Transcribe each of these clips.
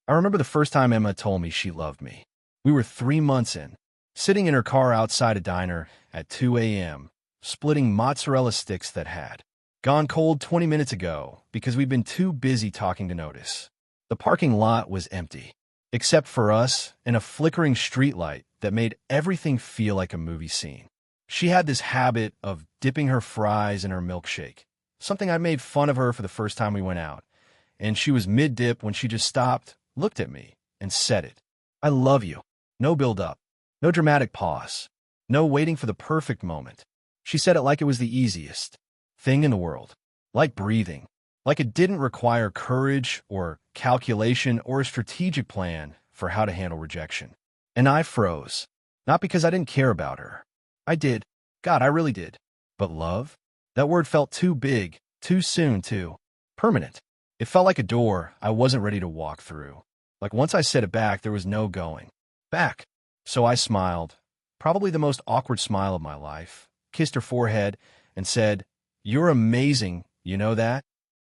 I remember the first time Emma told me she loved me. We were 3 months in, sitting in her car outside a diner at 2 a.m., splitting mozzarella sticks that had gone cold 20 minutes ago because we'd been too busy talking to notice. The parking lot was empty, except for us and a flickering streetlight that made everything feel like a movie scene. She had this habit of dipping her fries in her milkshake, something I made fun of her for the first time we went out, and she was mid-dip when she just stopped, looked at me, and said it. I love you. No build-up. No dramatic pause. No waiting for the perfect moment. She said it like it was the easiest thing in the world. Like breathing. Like it didn't require courage or calculation or a strategic plan for how to handle rejection. And I froze. Not because I didn't care about her. I did. God, I really did. But love? That word felt too big, too soon, too permanent. It felt like a door I wasn't ready to walk through. Like once I said it back, there was no going back. So I smiled, probably the most awkward smile of my life, kissed her forehead, and said, "You're amazing, you know that?"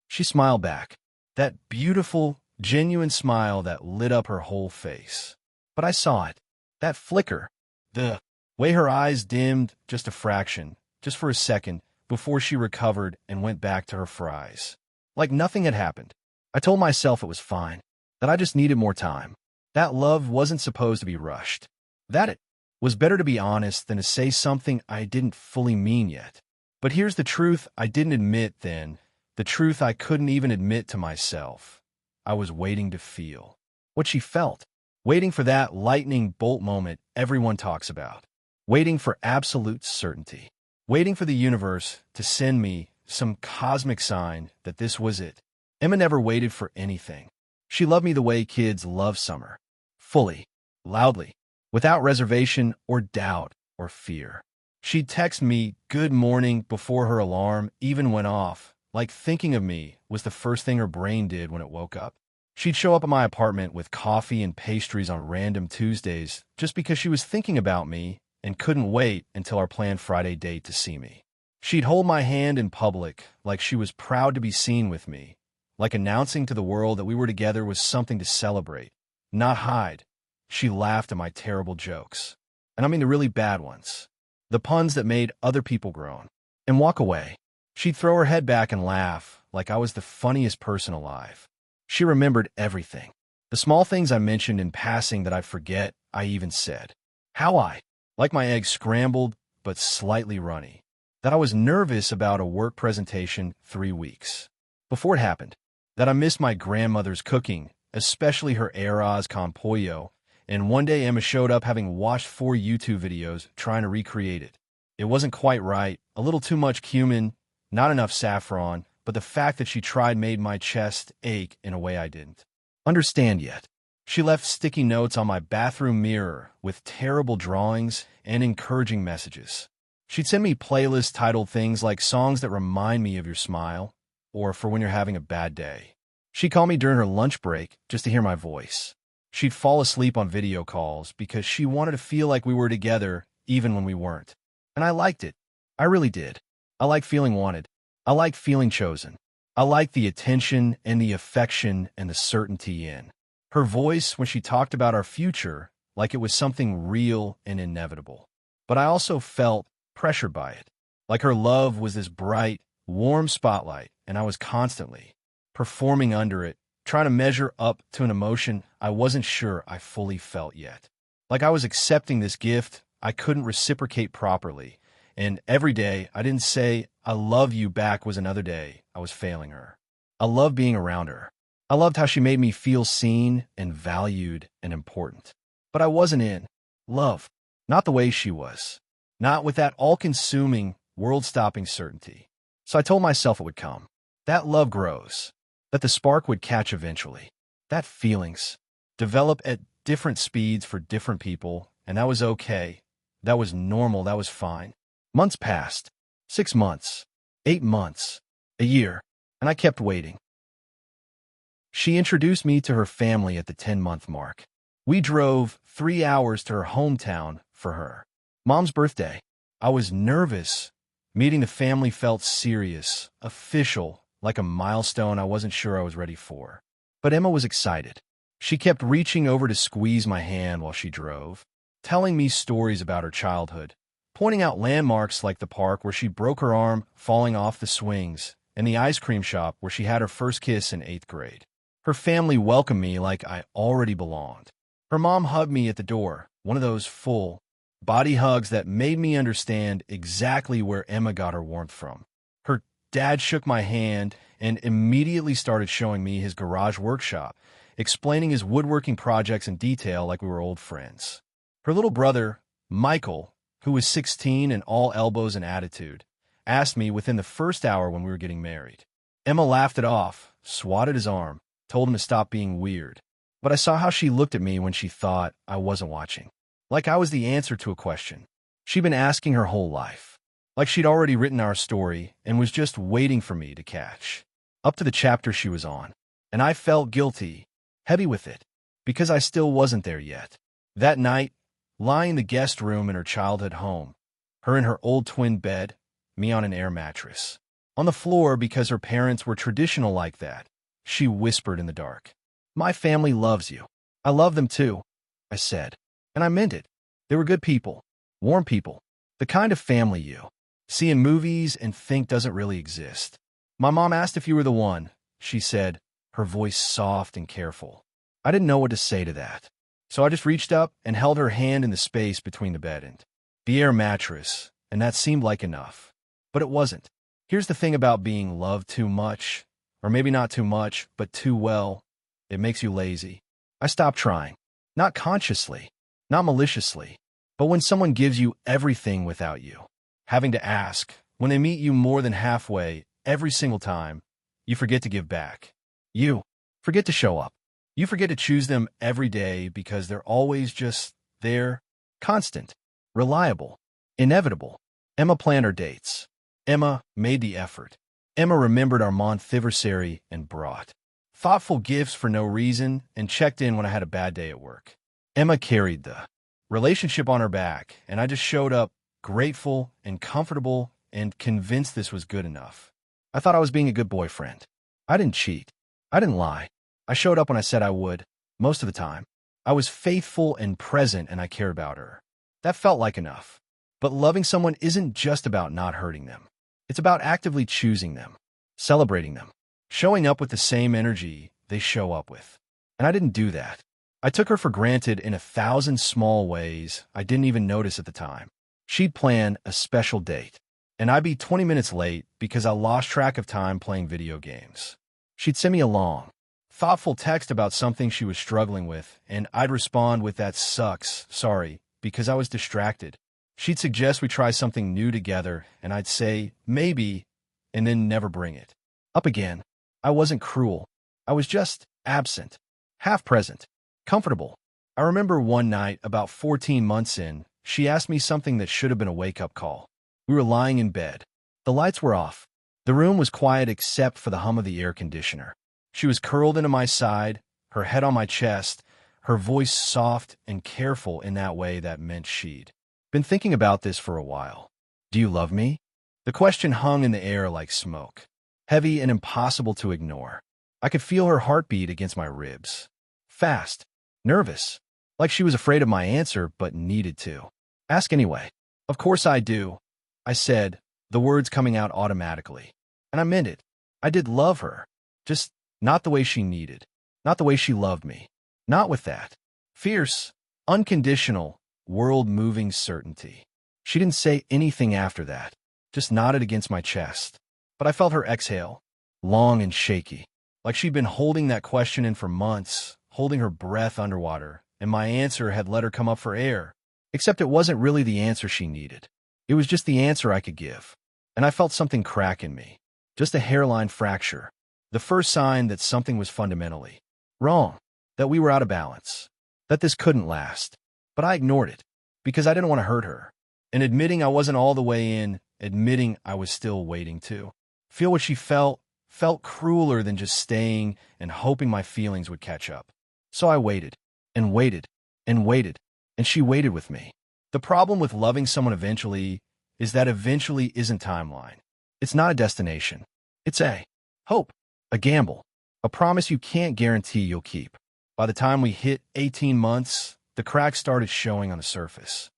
She smiled back, that beautiful, genuine smile that lit up her whole face. But I saw it, that flicker, the way her eyes dimmed just a fraction, just for a second, before she recovered and went back to her fries. Like nothing had happened. I told myself it was fine, that I just needed more time. That love wasn't supposed to be rushed. That it was better to be honest than to say something I didn't fully mean yet. But here's the truth I didn't admit then, the truth I couldn't even admit to myself. I was waiting to feel what she felt, waiting for that lightning bolt moment everyone talks about, waiting for absolute certainty, waiting for the universe to send me some cosmic sign that this was it. Emma never waited for anything. She loved me the way kids love summer, fully, loudly, without reservation or doubt or fear. She'd text me good morning before her alarm even went off, like thinking of me was the first thing her brain did when it woke up. She'd show up at my apartment with coffee and pastries on random Tuesdays just because she was thinking about me and couldn't wait until our planned Friday date to see me. She'd hold my hand in public like she was proud to be seen with me, like announcing to the world that we were together was something to celebrate, not hide. She laughed at my terrible jokes. And I mean the really bad ones. The puns that made other people groan. And walk away. She'd throw her head back and laugh like I was the funniest person alive. She remembered everything. The small things I mentioned in passing that I forget I even said. How like my eggs scrambled but slightly runny. That I was nervous about a work presentation 3 weeks before it happened. That I missed my grandmother's cooking, especially her arroz con pollo, and one day Emma showed up having watched 4 YouTube videos trying to recreate it. It wasn't quite right, a little too much cumin, not enough saffron, but the fact that she tried made my chest ache in a way I didn't understand yet. She left sticky notes on my bathroom mirror with terrible drawings and encouraging messages. She'd send me playlists titled things like songs that remind me of your smile, or for when you're having a bad day. She'd call me during her lunch break just to hear my voice. She'd fall asleep on video calls because she wanted to feel like we were together even when we weren't. And I liked it. I really did. I liked feeling wanted. I liked feeling chosen. I liked the attention and the affection and the certainty in her voice when she talked about our future like it was something real and inevitable. But I also felt pressured by it. Like her love was this bright, warm spotlight, and I was constantly performing under it, trying to measure up to an emotion I wasn't sure I fully felt yet. Like I was accepting this gift I couldn't reciprocate properly, and every day I didn't say I love you back was another day I was failing her. I loved being around her. I loved how she made me feel seen and valued and important. But I wasn't in love, not the way she was, not with that all-consuming, world-stopping certainty. So I told myself it would come. That love grows, that the spark would catch eventually, that feelings develop at different speeds for different people, and that was okay. That was normal. That was fine. Months passed. 6 months. 8 months. A year. And I kept waiting. She introduced me to her family at the 10-month mark. We drove 3 hours to her hometown for her mom's birthday. I was nervous. Meeting the family felt serious, official, like a milestone I wasn't sure I was ready for. But Emma was excited. She kept reaching over to squeeze my hand while she drove, telling me stories about her childhood, pointing out landmarks like the park where she broke her arm falling off the swings and the ice cream shop where she had her first kiss in 8th grade. Her family welcomed me like I already belonged. Her mom hugged me at the door, one of those full body hugs that made me understand exactly where Emma got her warmth from. Her dad shook my hand and immediately started showing me his garage workshop, explaining his woodworking projects in detail like we were old friends. Her little brother, Michael, who was 16 and all elbows and attitude, asked me within the first hour when we were getting married. Emma laughed it off, swatted his arm, told him to stop being weird. But I saw how she looked at me when she thought I wasn't watching. Like I was the answer to a question she'd been asking her whole life. Like she'd already written our story and was just waiting for me to catch up to the chapter she was on. And I felt guilty, heavy with it, because I still wasn't there yet. That night, lying in the guest room in her childhood home, her in her old twin bed, me on an air mattress. On the floor because her parents were traditional like that, she whispered in the dark. "My family loves you. I love them too," I said. And I meant it. They were good people, warm people, the kind of family you see in movies and think doesn't really exist. "My mom asked if you were the one," she said, her voice soft and careful. I didn't know what to say to that, so I just reached up and held her hand in the space between the bed and the air mattress, and that seemed like enough. But it wasn't. Here's the thing about being loved too much, or maybe not too much, but too well. It makes you lazy. I stopped trying. Not consciously, not maliciously, but when someone gives you everything without you having to ask, when they meet you more than halfway every single time, you forget to give back. You forget to show up. You forget to choose them every day because they're always just there, constant, reliable, inevitable. Emma planned her dates. Emma made the effort. Emma remembered our month-anniversary and brought thoughtful gifts for no reason and checked in when I had a bad day at work. Emma carried the relationship on her back, and I just showed up grateful and comfortable and convinced this was good enough. I thought I was being a good boyfriend. I didn't cheat. I didn't lie. I showed up when I said I would, most of the time. I was faithful and present, and I cared about her. That felt like enough. But loving someone isn't just about not hurting them. It's about actively choosing them, celebrating them, showing up with the same energy they show up with. And I didn't do that. I took her for granted in 1,000 small ways I didn't even notice at the time. She'd plan a special date, and I'd be 20 minutes late because I lost track of time playing video games. She'd send me a long, thoughtful text about something she was struggling with, and I'd respond with "that sucks, sorry," because I was distracted. She'd suggest we try something new together, and I'd say, maybe, and then never bring it up again. I wasn't cruel. I was just absent, half present, comfortable. I remember one night, about 14 months in, she asked me something that should have been a wake-up call. We were lying in bed. The lights were off. The room was quiet except for the hum of the air conditioner. She was curled into my side, her head on my chest, her voice soft and careful in that way that meant she'd been thinking about this for a while. "Do you love me?" The question hung in the air like smoke, heavy and impossible to ignore. I could feel her heartbeat against my ribs. Fast, nervous, like she was afraid of my answer but needed to ask anyway. "Of course I do," I said, the words coming out automatically. And I meant it. I did love her, just not the way she needed, not the way she loved me, not with that fierce, unconditional, world-moving certainty. She didn't say anything after that, just nodded against my chest. But I felt her exhale, long and shaky, like she'd been holding that question in for months, holding her breath underwater, and my answer had let her come up for air. Except it wasn't really the answer she needed. It was just the answer I could give. And I felt something crack in me, just a hairline fracture, the first sign that something was fundamentally wrong, that we were out of balance, that this couldn't last. But I ignored it, because I didn't want to hurt her. And admitting I wasn't all the way in, admitting I was still waiting to feel what she felt crueler than just staying and hoping my feelings would catch up. So I waited, and waited, and waited, and she waited with me. The problem with loving someone eventually is that eventually isn't timeline. It's not a destination. It's a hope, a gamble, a promise you can't guarantee you'll keep. By the time we hit 18 months, the cracks started showing on the surface.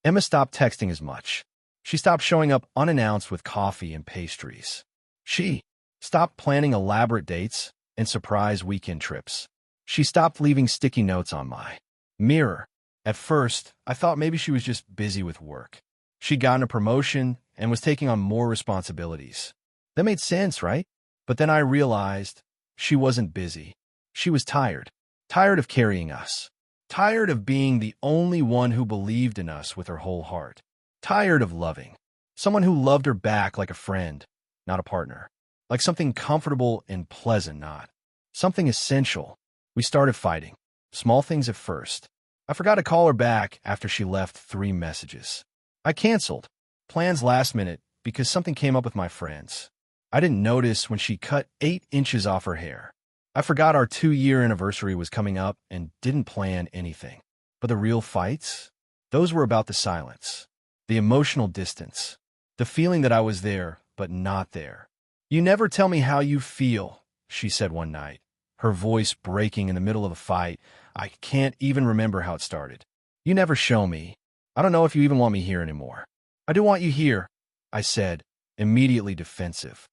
Emma stopped texting as much. She stopped showing up unannounced with coffee and pastries. She stopped planning elaborate dates and surprise weekend trips. She stopped leaving sticky notes on my mirror. At first, I thought maybe she was just busy with work. She'd gotten a promotion and was taking on more responsibilities. That made sense, right? But then I realized she wasn't busy. She was tired. Tired of carrying us. Tired of being the only one who believed in us with her whole heart. Tired of loving. Someone who loved her back like a friend, not a partner. Like something comfortable and pleasant, not something essential. We started fighting. Small things at first. I forgot to call her back after she left 3 messages. I canceled plans last minute because something came up with my friends. I didn't notice when she cut 8 inches off her hair. I forgot our 2-year anniversary was coming up and didn't plan anything. But the real fights? Those were about the silence, the emotional distance, the feeling that I was there but not there. "You never tell me how you feel," she said one night, her voice breaking in the middle of a fight. I can't even remember how it started. "You never show me. I don't know if you even want me here anymore." "I do want you here," I said, immediately defensive.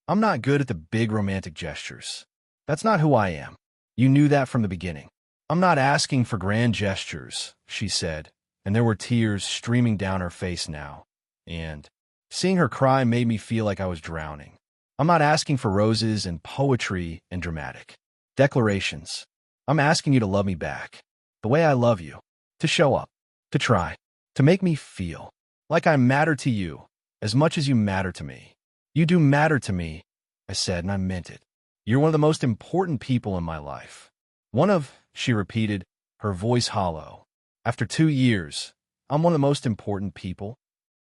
I'm not good at the big romantic gestures. That's not who I am. You knew that from the beginning. "I'm not asking for grand gestures," she said, and there were tears streaming down her face now. And seeing her cry made me feel like I was drowning. "I'm not asking for roses and poetry and dramatic declarations. I'm asking you to love me back, the way I love you, to show up, to try, to make me feel like I matter to you as much as you matter to me. You do matter to me," I said, and I meant it. "You're one of the most important people in my life." She repeated, her voice hollow. "After 2 years, I'm one of the most important people?"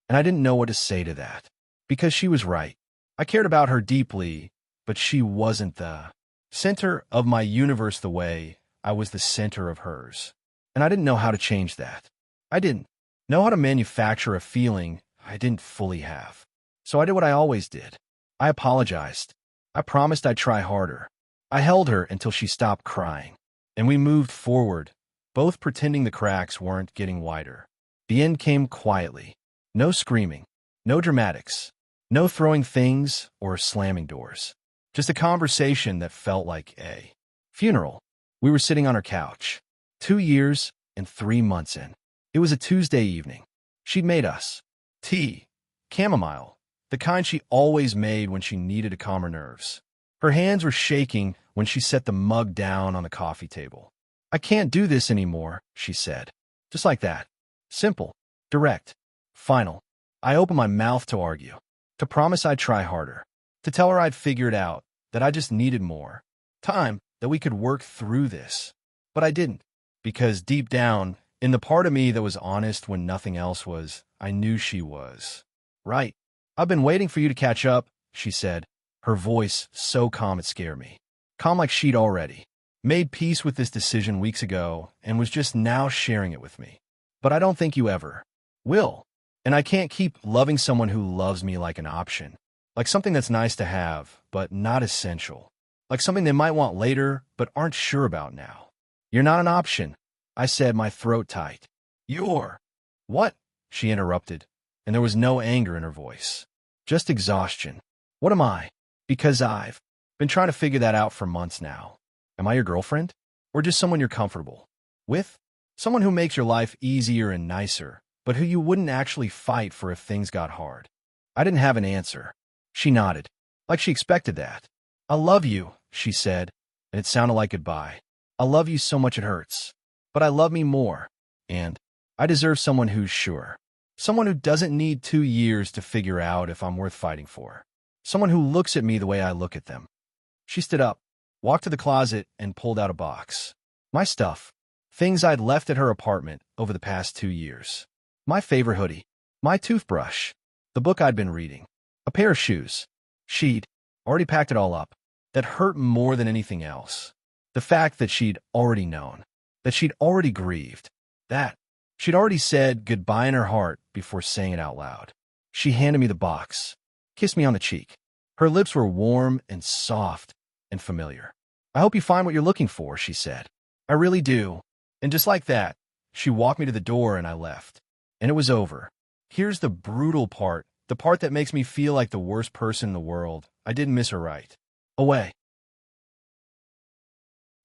And I didn't know what to say to that, because she was right. I cared about her deeply, but she wasn't the center of my universe the way I was the center of hers. And I didn't know how to change that. I didn't know how to manufacture a feeling I didn't fully have. So I did what I always did. I apologized. I promised I'd try harder. I held her until she stopped crying. And we moved forward, both pretending the cracks weren't getting wider. The end came quietly. No screaming. No dramatics. No throwing things or slamming doors. Just a conversation that felt like a funeral. We were sitting on her couch, 2 years and 3 months in. It was a Tuesday evening. She'd made us tea, chamomile, the kind she always made when she needed to calm her nerves. Her hands were shaking when she set the mug down on the coffee table. "I can't do this anymore," she said. Just like that. Simple, direct, final. I opened my mouth to argue, to promise I'd try harder, to tell her I'd figured out, that I just needed more time, that we could work through this. But I didn't, because deep down, in the part of me that was honest when nothing else was, I knew she was right. "I've been waiting for you to catch up," she said, her voice so calm it scared me. Calm like she'd already made peace with this decision weeks ago and was just now sharing it with me. "But I don't think you ever will. And I can't keep loving someone who loves me like an option, like something that's nice to have, but not essential, like something they might want later, but aren't sure about now." "You're not an option," I said, my throat tight. "You're..." "What?" she interrupted, and there was no anger in her voice. Just exhaustion. "What am I?" "Because I've been trying to figure that out for months now. Am I your girlfriend? Or just someone you're comfortable with? Someone who makes your life easier and nicer, but who you wouldn't actually fight for if things got hard?" I didn't have an answer. She nodded, like she expected that. "I love you," she said, and it sounded like goodbye. "I love you so much it hurts. But I love me more. And I deserve someone who's sure. Someone who doesn't need 2 years to figure out if I'm worth fighting for. Someone who looks at me the way I look at them." She stood up, walked to the closet, and pulled out a box. My stuff. Things I'd left at her apartment over the past 2 years. My favorite hoodie. My toothbrush. The book I'd been reading. A pair of shoes. She'd already packed it all up. That hurt more than anything else. The fact that she'd already known. That she'd already grieved. That she'd already said goodbye in her heart before saying it out loud. She handed me the box. Kissed me on the cheek. Her lips were warm and soft and familiar. I hope you find what you're looking for, she said. I really do. And just like that, she walked me to the door and I left. And it was over. Here's the brutal part, the part that makes me feel like the worst person in the world. I didn't miss her right away.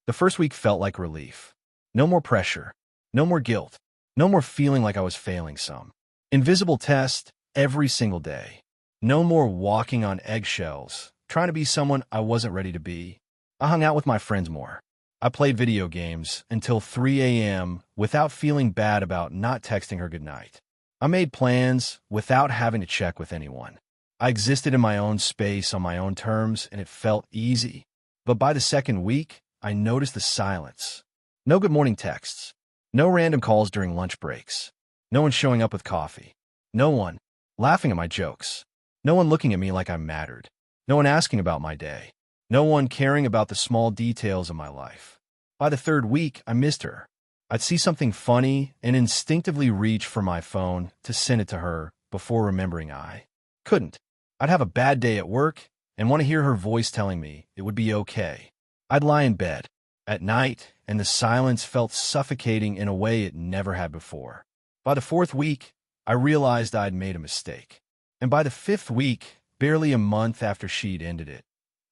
The first week felt like relief. No more pressure. No more guilt. No more feeling like I was failing some invisible test every single day. No more walking on eggshells, trying to be someone I wasn't ready to be. I hung out with my friends more. I played video games until 3 a.m. without feeling bad about not texting her goodnight. I made plans without having to check with anyone. I existed in my own space on my own terms, and it felt easy. But by the second week, I noticed the silence. No good morning texts. No random calls during lunch breaks. No one showing up with coffee. No one laughing at my jokes. No one looking at me like I mattered. No one asking about my day. No one caring about the small details of my life. By the third week, I missed her. I'd see something funny and instinctively reach for my phone to send it to her before remembering I couldn't. I'd have a bad day at work and want to hear her voice telling me it would be okay. I'd lie in bed at night, and the silence felt suffocating in a way it never had before. By the fourth week, I realized I'd made a mistake. And by the fifth week, barely a month after she'd ended it,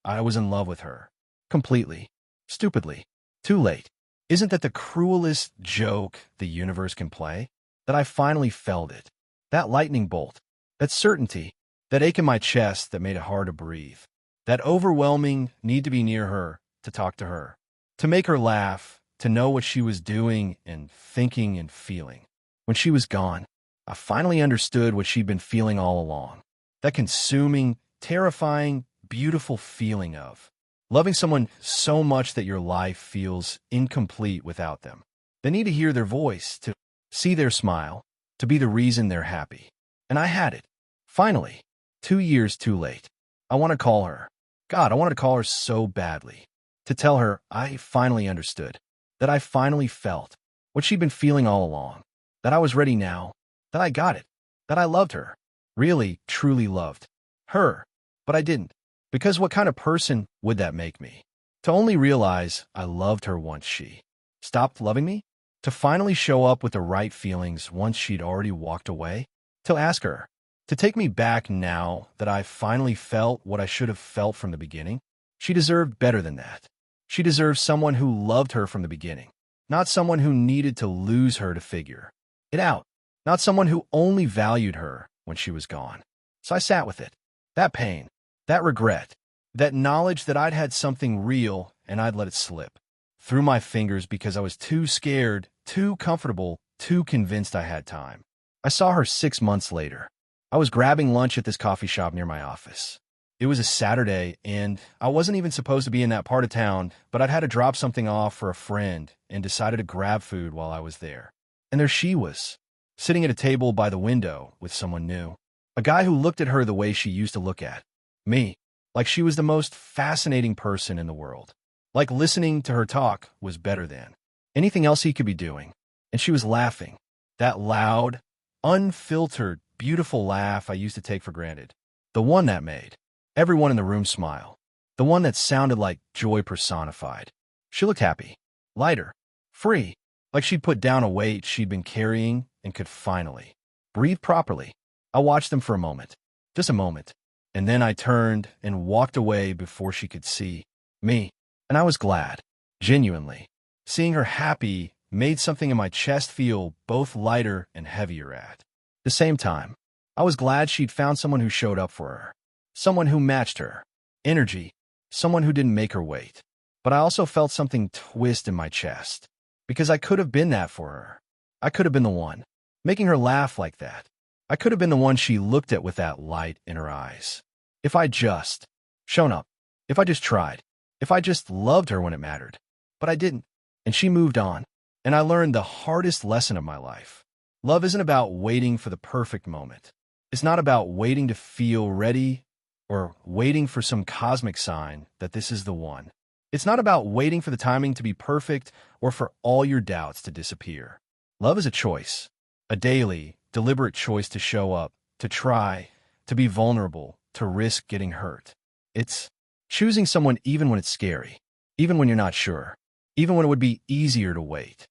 I was in love with her. Completely. Stupidly. Too late. Isn't that the cruelest joke the universe can play? That I finally felt it. That lightning bolt. That certainty. That ache in my chest that made it hard to breathe. That overwhelming need to be near her, to talk to her. To make her laugh, to know what she was doing and thinking and feeling. When she was gone, I finally understood what she'd been feeling all along. That consuming, terrifying, beautiful feeling of loving someone so much that your life feels incomplete without them. The need to hear their voice, to see their smile, to be the reason they're happy. And I had it. Finally. 2 years too late. I want to call her. God, I wanted to call her so badly. To tell her I finally understood. That I finally felt what she'd been feeling all along. That I was ready now. That I got it. That I loved her. Really, truly loved her. But I didn't. Because what kind of person would that make me? To only realize I loved her once she stopped loving me? To finally show up with the right feelings once she'd already walked away? To ask her. To take me back now that I finally felt what I should have felt from the beginning? She deserved better than that. She deserved someone who loved her from the beginning. Not someone who needed to lose her to figure it out. Not someone who only valued her when she was gone. So I sat with it. That pain. That regret. That knowledge that I'd had something real and I'd let it slip through my fingers because I was too scared, too comfortable, too convinced I had time. I saw her 6 months later. I was grabbing lunch at this coffee shop near my office. It was a Saturday, and I wasn't even supposed to be in that part of town, but I'd had to drop something off for a friend and decided to grab food while I was there. And there she was, sitting at a table by the window with someone new. A guy who looked at her the way she used to look at me, like she was the most fascinating person in the world. Like listening to her talk was better than anything else he could be doing. And she was laughing. That loud, unfiltered, beautiful laugh I used to take for granted. The one that made everyone in the room smile. The one that sounded like joy personified. She looked happy, lighter, free, like she'd put down a weight she'd been carrying and could finally breathe properly. I watched them for a moment, just a moment, and then I turned and walked away before she could see me. And I was glad, genuinely. Seeing her happy made something in my chest feel both lighter and heavier at the same time. I was glad she'd found someone who showed up for her, someone who matched her energy, someone who didn't make her wait. But I also felt something twist in my chest, because I could have been that for her. I could have been the one, making her laugh like that. I could have been the one she looked at with that light in her eyes. If I just shown up, if I just tried, if I just loved her when it mattered. But I didn't, and she moved on. And I learned the hardest lesson of my life. Love isn't about waiting for the perfect moment. It's not about waiting to feel ready or waiting for some cosmic sign that this is the one. It's not about waiting for the timing to be perfect or for all your doubts to disappear. Love is a choice, a daily, deliberate choice to show up, to try, to be vulnerable, to risk getting hurt. It's choosing someone even when it's scary, even when you're not sure, even when it would be easier to wait.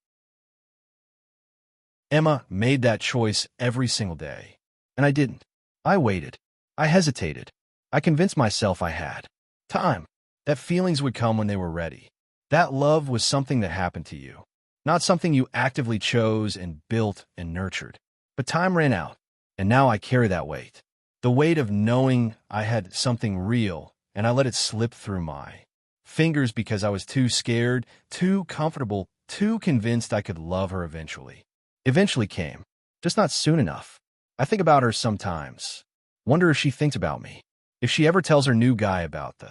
Emma made that choice every single day, and I didn't. I waited. I hesitated. I convinced myself I had time, that feelings would come when they were ready. That love was something that happened to you, not something you actively chose and built and nurtured. But time ran out, and now I carry that weight. The weight of knowing I had something real, and I let it slip through my fingers because I was too scared, too comfortable, too convinced I could love her eventually. Eventually came, just not soon enough. I think about her sometimes. Wonder if she thinks about me. If she ever tells her new guy about the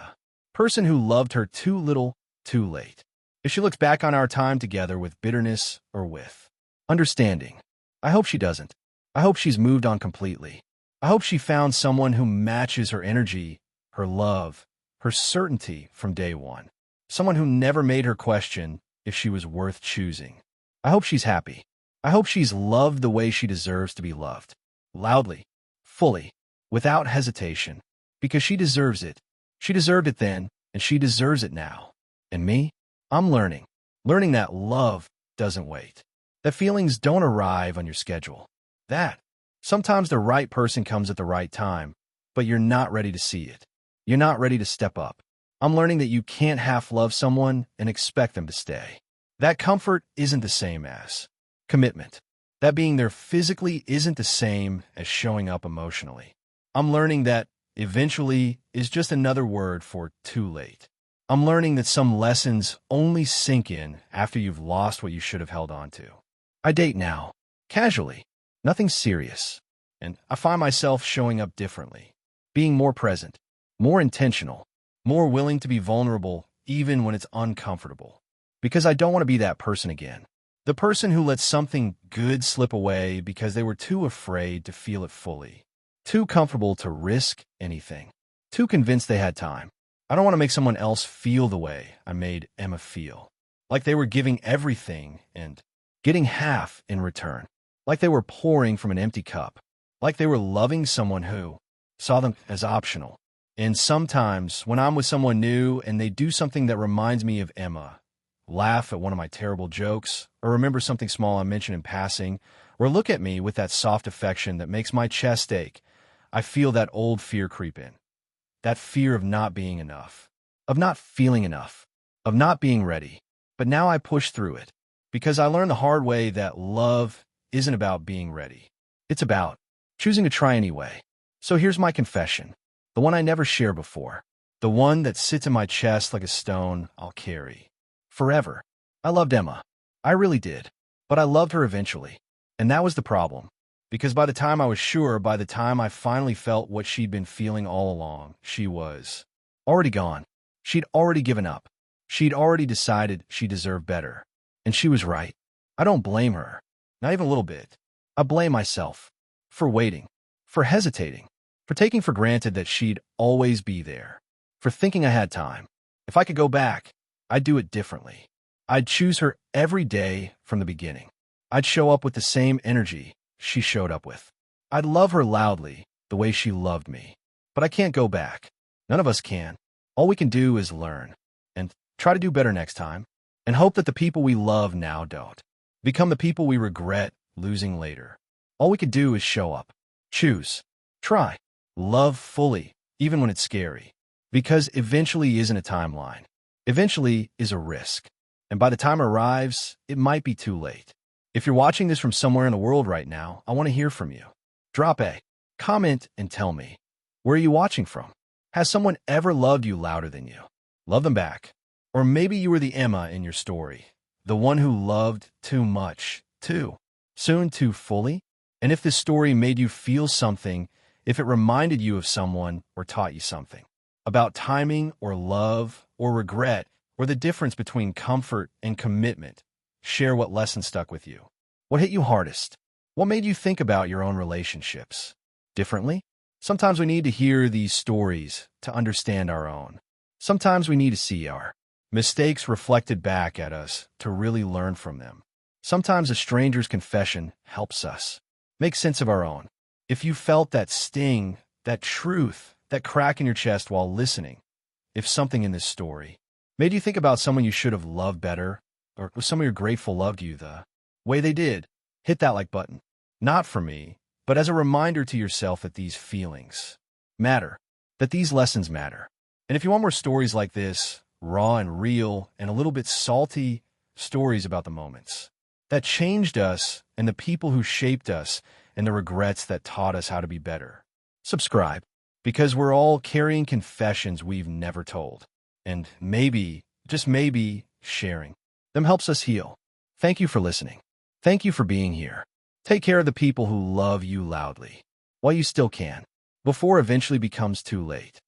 person who loved her too little, too late. If she looks back on our time together with bitterness or with understanding. I hope she doesn't. I hope she's moved on completely. I hope she found someone who matches her energy, her love, her certainty from day one. Someone who never made her question if she was worth choosing. I hope she's happy. I hope she's loved the way she deserves to be loved. Loudly, fully, without hesitation. Because she deserves it. She deserved it then, and she deserves it now. And me? I'm learning. Learning that love doesn't wait. That feelings don't arrive on your schedule. That sometimes the right person comes at the right time, but you're not ready to see it. You're not ready to step up. I'm learning that you can't half love someone and expect them to stay. That comfort isn't the same as commitment. That being there physically isn't the same as showing up emotionally. I'm learning that eventually is just another word for too late. I'm learning that some lessons only sink in after you've lost what you should have held on to. I date now, casually, nothing serious, and I find myself showing up differently, being more present, more intentional, more willing to be vulnerable even when it's uncomfortable. Because I don't want to be that person again. The person who lets something good slip away because they were too afraid to feel it fully, too comfortable to risk anything, too convinced they had time. I don't want to make someone else feel the way I made Emma feel, like they were giving everything and getting half in return, like they were pouring from an empty cup, like they were loving someone who saw them as optional. And sometimes when I'm with someone new and they do something that reminds me of Emma, laugh at one of my terrible jokes, or remember something small I mentioned in passing, or look at me with that soft affection that makes my chest ache, I feel that old fear creep in. That fear of not being enough, of not feeling enough, of not being ready. But now I push through it, because I learned the hard way that love isn't about being ready. It's about choosing to try anyway. So here's my confession, the one I never shared before, the one that sits in my chest like a stone I'll carry forever. I loved Emma. I really did. But I loved her eventually. And that was the problem. Because by the time I was sure, by the time I finally felt what she'd been feeling all along, she was already gone. She'd already given up. She'd already decided she deserved better. And she was right. I don't blame her. Not even a little bit. I blame myself. For waiting. For hesitating. For taking for granted that she'd always be there. For thinking I had time. If I could go back, I'd do it differently. I'd choose her every day from the beginning. I'd show up with the same energy she showed up with. I'd love her loudly, the way she loved me. But I can't go back. None of us can. All we can do is learn, and try to do better next time, and hope that the people we love now don't become the people we regret losing later. All we can do is show up, choose, try, love fully, even when it's scary. Because eventually isn't a timeline. Eventually is a risk. And by the time it arrives, it might be too late. If you're watching this from somewhere in the world right now, I want to hear from you. Drop a comment and tell me, where are you watching from? Has someone ever loved you louder than you? Love them back. Or maybe you were the Emma in your story, the one who loved too much, too soon, too fully. And if this story made you feel something, if it reminded you of someone or taught you something about timing or love or regret or the difference between comfort and commitment, share what lesson stuck with you. What hit you hardest? What made you think about your own relationships differently? Sometimes we need to hear these stories to understand our own. Sometimes we need to see our mistakes reflected back at us to really learn from them. Sometimes a stranger's confession helps us make sense of our own. If you felt that sting, that truth, that crack in your chest while listening, if something in this story Made you think about someone you should have loved better, or was someone you're grateful loved you the way they did? Hit that like button. Not for me, but as a reminder to yourself that these feelings matter, that these lessons matter. And if you want more stories like this, raw and real and a little bit salty stories about the moments that changed us and the people who shaped us and the regrets that taught us how to be better, subscribe, because we're all carrying confessions we've never told. And maybe, just maybe, sharing them helps us heal. Thank you for listening. Thank you for being here. Take care of the people who love you loudly while you still can, before it eventually becomes too late.